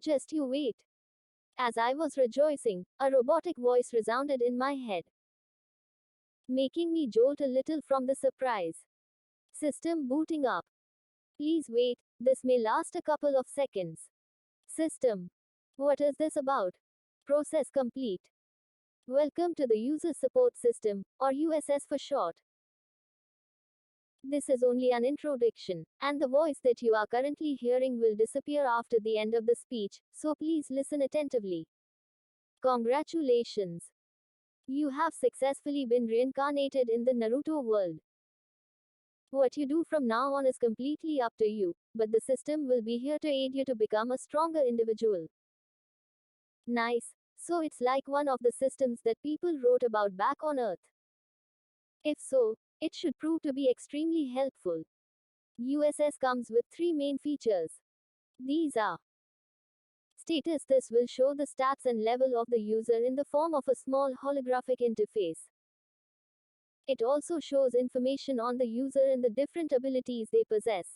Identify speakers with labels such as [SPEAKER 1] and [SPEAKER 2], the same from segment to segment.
[SPEAKER 1] Just you wait. As I was rejoicing, a robotic voice resounded in my head, making me jolt a little from the surprise. System booting up. Please wait, this may last a couple of seconds. System. What is this about? Process complete. Welcome to the User Support System, or USS for short. This is only an introduction, and the voice that you are currently hearing will disappear after the end of the speech, so please listen attentively. Congratulations! You have successfully been reincarnated in the Naruto world. What you do from now on is completely up to you, but the system will be here to aid you to become a stronger individual. Nice. So it's like one of the systems that people wrote about back on Earth. If so, it should prove to be extremely helpful. USS comes with three main features. These are status. This will show the stats and level of the user in the form of a small holographic interface. It also shows information on the user and the different abilities they possess.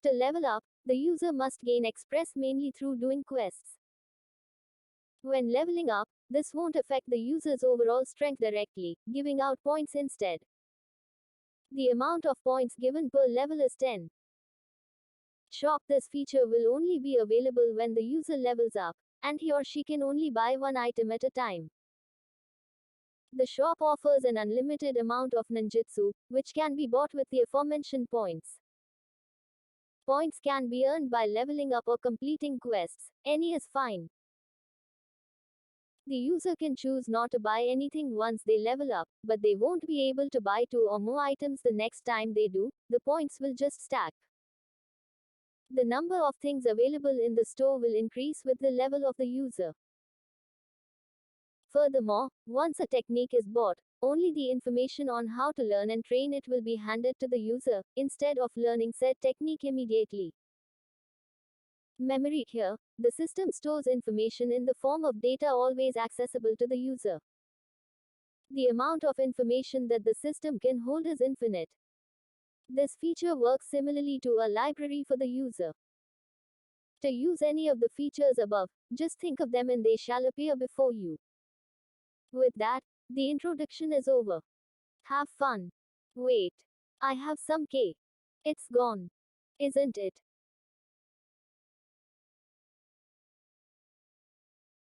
[SPEAKER 1] To level up, the user must gain express mainly through doing quests. When leveling up, this won't affect the user's overall strength directly, giving out points instead. The amount of points given per level is 10. Shop. This feature will only be available when the user levels up, and he or she can only buy one item at a time. The shop offers an unlimited amount of ninjutsu, which can be bought with the aforementioned points. Points can be earned by leveling up or completing quests. Any is fine. The user can choose not to buy anything once they level up, but they won't be able to buy 2 or more items the next time they do. The points will just stack. The number of things available in the store will increase with the level of the user. Furthermore, once a technique is bought, only the information on how to learn and train it will be handed to the user, instead of learning said technique immediately. Memory. Here, the system stores information in the form of data always accessible to the user. The amount of information that the system can hold is infinite. This feature works similarly to a library for the user. To use any of the features above, just think of them and they shall appear before you. With that, the introduction is over. Have fun. Wait. I have some K. It's gone. Isn't it?